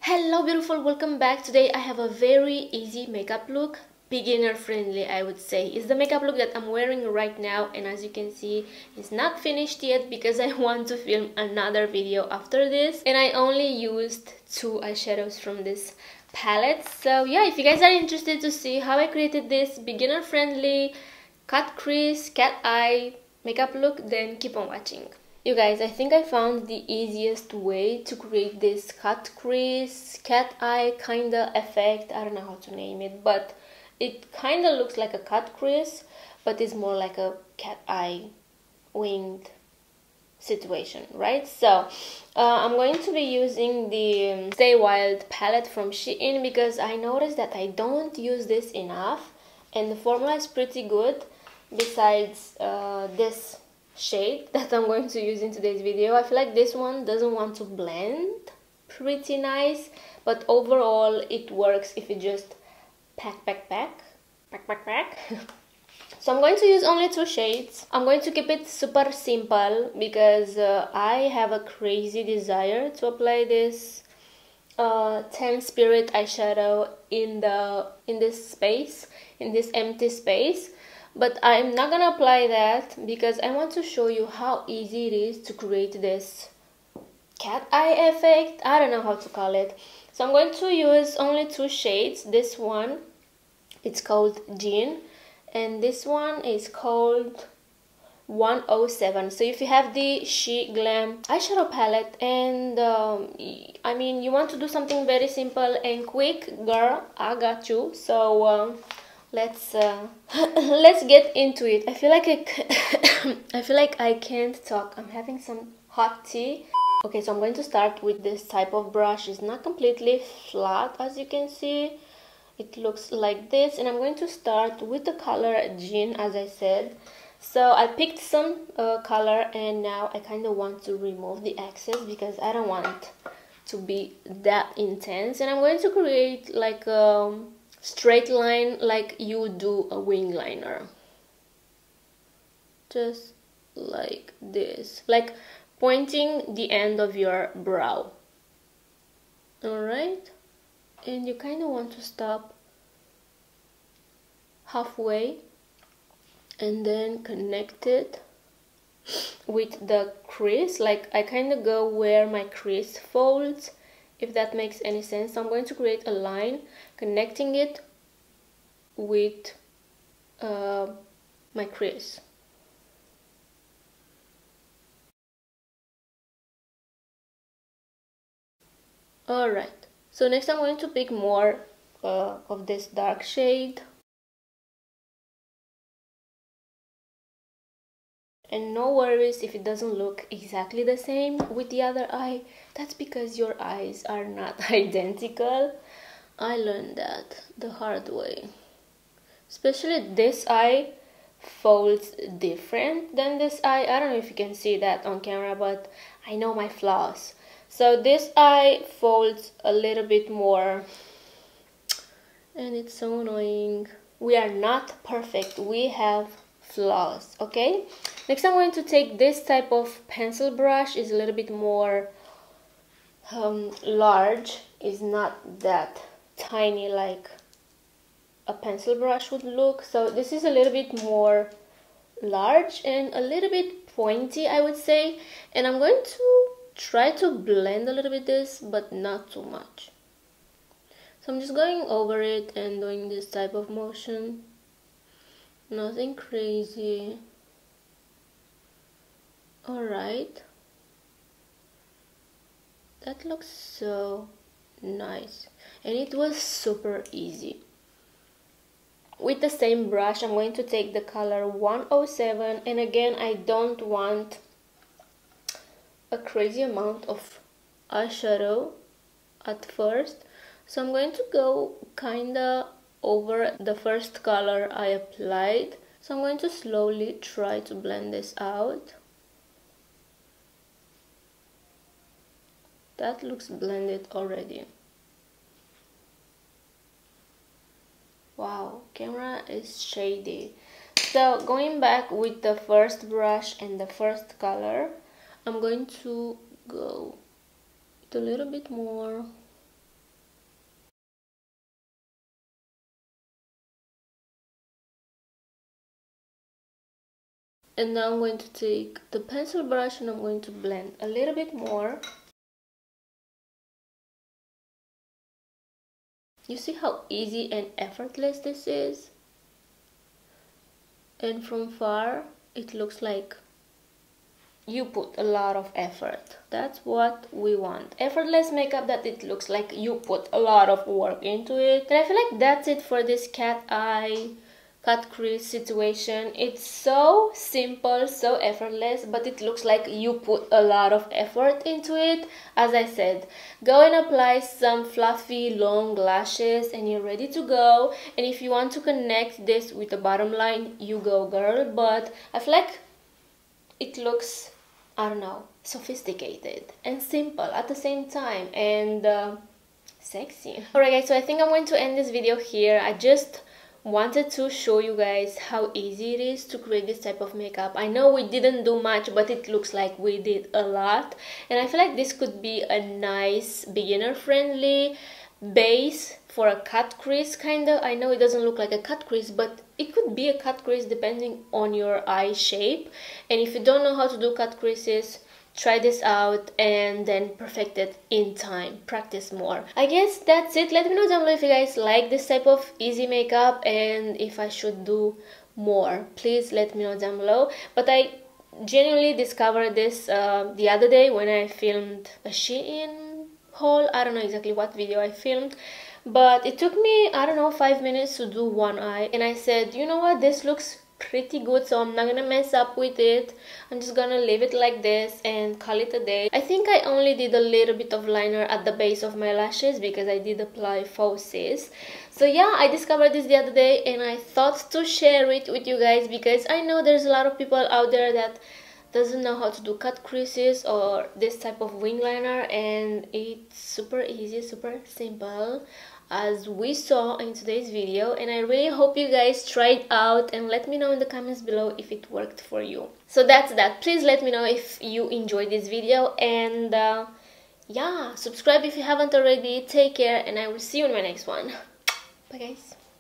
Hello beautiful, welcome back. Today I have a very easy makeup look, beginner friendly I would say. It's the makeup look that I'm wearing right now, and as you can see it's not finished yet because I want to film another video after this, and I only used 2 eyeshadows from this palette. So yeah, if you guys are interested to see how I created this beginner friendly cut crease cat eye makeup look, then keep on watching. You guys, I think I found the easiest way to create this cut crease, cat eye kinda effect. I don't know how to name it, but it kinda looks like a cut crease, but it's more like a cat eye winged situation, right? So I'm going to be using the Stay Wild palette from Shein because I noticed that I don't use this enough, and the formula is pretty good. Besides this shade that I'm going to use in today's video, I feel like this one doesn't want to blend pretty nice, but overall it works if you just pack. So I'm going to use only 2 shades. I'm going to keep it super simple because I have a crazy desire to apply this 10 Spirit eyeshadow in this space, in this empty space. But I'm not gonna apply that because I want to show you how easy it is to create this cat eye effect. I don't know how to call it. So I'm going to use only 2 shades. This one, it's called Jean, and this one is called 107. So if you have the SheGlam eyeshadow palette and I mean you want to do something very simple and quick, girl, I got you. So let's get into it. I feel like I feel like I can't talk. I'm having some hot tea. Okay, so I'm going to start with this type of brush. It's not completely flat, as you can see. It looks like this, and I'm going to start with the color Jean, as I said. So I picked some color, and now I kind of want to remove the excess because I don't want to be that intense, and I'm going to create like a straight line like you would do a wing liner, just like this, like pointing the end of your brow. Alright, and you kind of want to stop halfway and then connect it with the crease. Like I kind of go where my crease folds, if that makes any sense. So I'm going to create a line connecting it with my crease. Alright, so next I'm going to pick more of this dark shade. And no worries if it doesn't look exactly the same with the other eye. That's because your eyes are not identical. I learned that the hard way. Especially this eye folds different than this eye. I don't know if you can see that on camera, but I know my flaws. So this eye folds a little bit more, and it's so annoying. We are not perfect. We have flaws, okay? Next I'm going to take this type of pencil brush. Is a little bit more large. Is not that tiny like a pencil brush would look. So this is a little bit more large and a little bit pointy, I would say, and I'm going to try to blend a little bit this, but not too much. So I'm just going over it and doing this type of motion. Nothing crazy. Alright, that looks so nice, and it was super easy. With the same brush I'm going to take the color 107, and again I don't want a crazy amount of eyeshadow at first, so I'm going to go kinda over the first color I applied. So I'm going to slowly try to blend this out. That looks blended already. Wow, camera is shady. So going back with the first brush and the first color, I'm going to go with a little bit more And now I'm going to take the pencil brush and I'm going to blend a little bit more. You see how easy and effortless this is? And from far, it looks like you put a lot of effort. That's what we want. Effortless makeup that it looks like you put a lot of work into it. And I feel like that's it for this cat eye, cut crease situation. It's so simple, so effortless, but it looks like you put a lot of effort into it. As I said, go and apply some fluffy long lashes and you're ready to go. And if you want to connect this with the bottom line, you go girl. But I feel like it looks, I don't know, sophisticated and simple at the same time, and sexy. Alright guys, so I think I'm going to end this video here. I just wanted to show you guys how easy it is to create this type of makeup. I know we didn't do much, but it looks like we did a lot, and I feel like this could be a nice beginner friendly base for a cut crease kinda. I know it doesn't look like a cut crease, but it could be a cut crease depending on your eye shape. And if you don't know how to do cut creases, try this out and then perfect it in time. Practice more. I guess that's it. Let me know down below if you guys like this type of easy makeup and if I should do more. Please let me know down below. But I genuinely discovered this the other day when I filmed a Shein haul. I don't know exactly what video I filmed, but it took me, I don't know, 5 minutes to do one eye, and I said, you know what, this looks pretty good, so I'm not gonna mess up with it. I'm just gonna leave it like this and call it a day. I think I only did a little bit of liner at the base of my lashes because I did apply falsies. So yeah, I discovered this the other day and I thought to share it with you guys because I know there's a lot of people out there that doesn't know how to do cut creases or this type of wing liner, and it's super easy, super simple, as we saw in today's video. And I really hope you guys try it out and let me know in the comments below if it worked for you. So that's that. Please let me know if you enjoyed this video, and yeah, subscribe if you haven't already. Take care and I will see you in my next one. Bye guys.